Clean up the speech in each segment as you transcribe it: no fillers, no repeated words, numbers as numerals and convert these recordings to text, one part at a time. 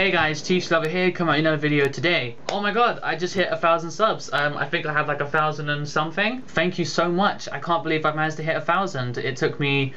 Hey guys, Thetcglover here, come out with another video today. Oh my god, I just hit 1,000 subs. I think I have like 1,000 and something. Thank you so much. I can't believe I managed to hit 1,000. It took me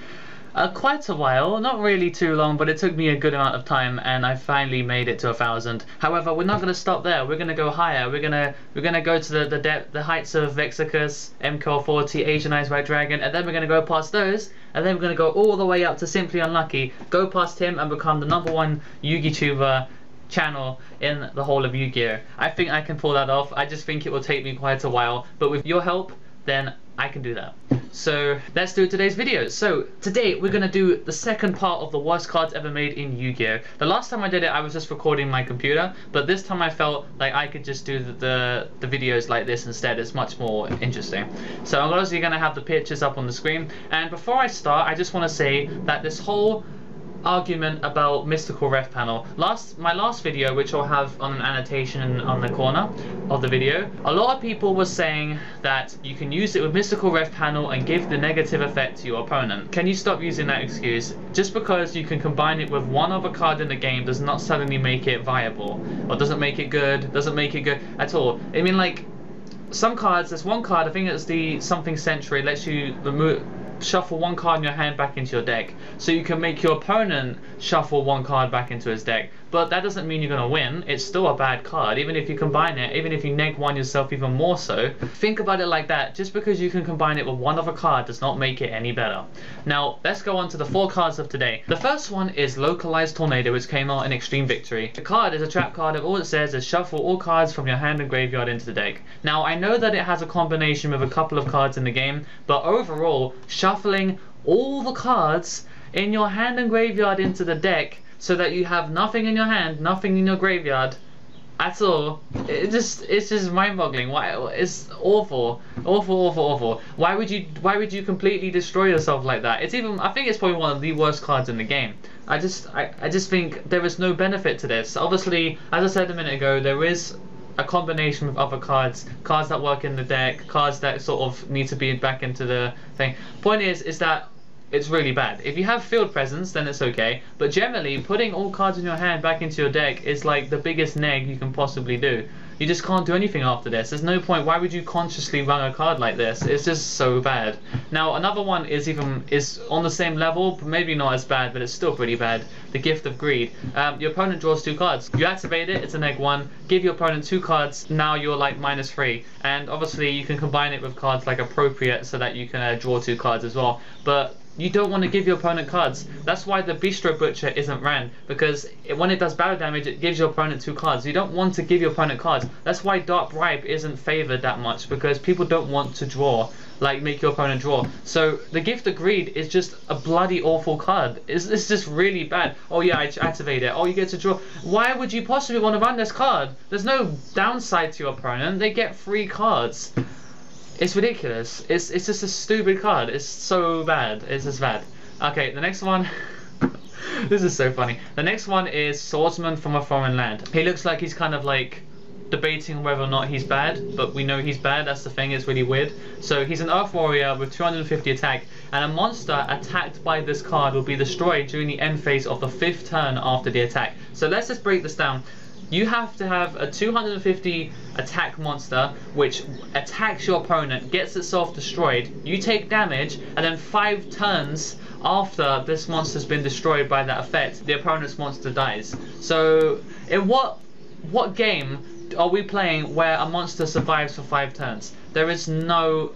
quite a while, not really too long, but it took me a good amount of time, and I finally made it to 1,000. However, we're not going to stop there. We're going to go higher. We're gonna go to the heights of Vexicus, MK40, Asianized White Dragon, and then we're going to go past those, and then we're going to go all the way up to Simply Unlucky, go past him, and become the #1 Yu-Gi-Tuber channel in the whole of Yu-Gi-Oh! I think I can pull that off. I just think it will take me quite a while, but with your help, then I can do that. So let's do today's video. So today we're gonna do the second part of the worst cards ever made in Yu-Gi-Oh! The last time I did it, I was just recording my computer, but this time I felt like I could just do the videos like this instead. It's much more interesting. So I'm obviously gonna have the pictures up on the screen, and before I start, I just want to say that this whole argument about mystical ref panel, my last video, which I'll have on an annotation on the corner of the video, a lot of people were saying that you can use it with mystical ref panel and give the negative effect to your opponent. Can you stop using that excuse? Just because you can combine it with one other card in the game does not suddenly make it viable, or doesn't make it good, doesn't make it good at all. I mean, like, some cards, there's one card, I think it's the something Century, lets you shuffle one card in your hand back into your deck, so you can make your opponent shuffle one card back into his deck. But that doesn't mean you're gonna win. It's still a bad card, even if you combine it, even if you neg one yourself even more so. Think about it like that. Just because you can combine it with one other card does not make it any better. Now let's go on to the 4 cards of today. The first one is Localized Tornado, which came out in Extreme Victory. The card is a trap card, and all it says is shuffle all cards from your hand and graveyard into the deck. Now I know that it has a combination with a couple of cards in the game, but overall, shuffling all the cards in your hand and graveyard into the deck so that you have nothing in your hand, nothing in your graveyard at all, it's just mind-boggling. Why? It's awful, awful. Why would you completely destroy yourself like that? It's even, I think it's probably one of the worst cards in the game. I just think there is no benefit to this. Obviously, as I said a minute ago, there is a combination with other cards that work in the deck, cards that sort of need to be back into the thing. Point is that it's really bad. If you have field presence, then it's okay, but generally putting all cards in your hand back into your deck is like the biggest neg you can possibly do. You just can't do anything after this. There's no point. Why would you consciously run a card like this? It's just so bad. Now another one is on the same level, but maybe not as bad, but it's still pretty bad. The Gift of Greed. Your opponent draws 2 cards. You activate it, it's a neg 1. Give your opponent 2 cards, now you're like -3. And obviously you can combine it with cards like Appropriate so that you can draw 2 cards as well. But you don't want to give your opponent cards. That's why the Bistro Butcher isn't ran, because when it does battle damage, it gives your opponent 2 cards. You don't want to give your opponent cards. That's why Dark Bribe isn't favored that much, because people don't want to draw, like make your opponent draw. So the Gift of Greed is just a bloody awful card. It's just really bad. Oh yeah, I activate it. Oh, you get to draw. Why would you possibly want to run this card? There's no downside to your opponent. They get 3 cards. It's ridiculous. It's just a stupid card. It's so bad. It's just bad. Okay, the next one. This is so funny. The next one is Swordsman from a Foreign Land. He looks like he's kind of like debating whether or not he's bad, but we know he's bad. That's the thing. It's really weird. So he's an Earth Warrior with 250 attack, and a monster attacked by this card will be destroyed during the end phase of the 5th turn after the attack. So let's just break this down. You have to have a 250 attack monster which attacks your opponent, gets itself destroyed, you take damage, and then 5 turns after this monster's been destroyed by that effect, the opponent's monster dies. So in what game are we playing where a monster survives for 5 turns? There is no...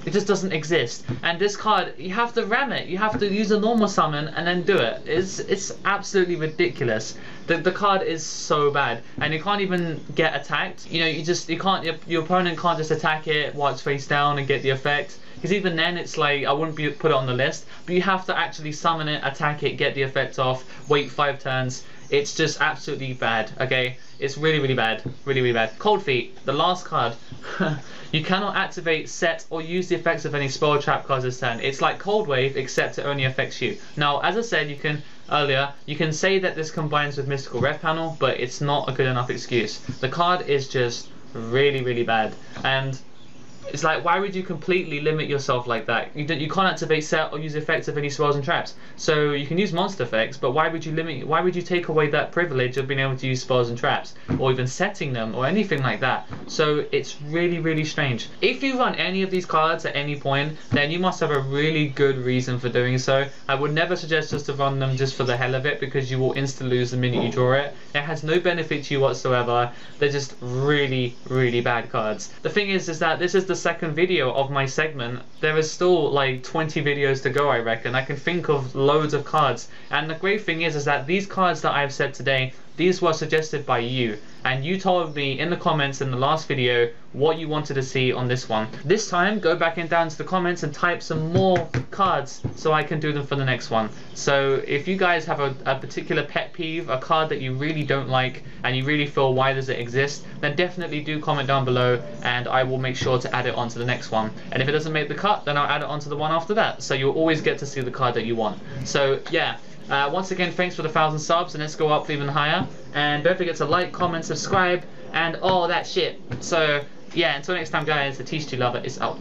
It just doesn't exist. And this card, you have to ram it. You have to use a normal summon and then do it. It's absolutely ridiculous. The card is so bad, and you can't even get attacked. You know, you can't. Your opponent can't just attack it while it's face down and get the effect. Because even then, it's like I wouldn't put it on the list. But you have to actually summon it, attack it, get the effect off, wait 5 turns. It's just absolutely bad. Okay, it's really bad, really bad. Cold Feet, the last card. You cannot activate, set, or use the effects of any spell or trap cards this turn. It's like Cold Wave, except it only affects you. Now, as I said, you can say that this combines with Mystical Ref Panel, but it's not a good enough excuse. The card is just really bad, and It's like, why would you completely limit yourself like that? You can't activate, set, or use effects of any spells and traps. So you can use monster effects, but why would you limit? Why would you take away that privilege of being able to use spells and traps, or even setting them, or anything like that? So it's really, really strange. If you run any of these cards at any point, then you must have a really good reason for doing so. I would never suggest just to run them just for the hell of it, because you will instantly lose the minute you draw it. It has no benefit to you whatsoever. They're just really, really bad cards. The thing is that this is the second video of my segment. There is still like 20 videos to go, I reckon. I can think of loads of cards, and the great thing is that these cards that I've said today, these were suggested by you, and you told me in the comments in the last video what you wanted to see on this one. This time, go back in down to the comments and type some more cards so I can do them for the next one. So if you guys have a particular pet peeve, a card that you really don't like, and you really feel why does it exist, then definitely do comment down below, and I will make sure to add it onto the next one. And if it doesn't make the cut, then I'll add it onto the one after that, so you'll always get to see the card that you want. So yeah. Once again, thanks for the 1,000 subs, and let's go up even higher. And don't forget to like, comment, subscribe, and all that shit. So yeah, until next time guys, the Thetcglover is out.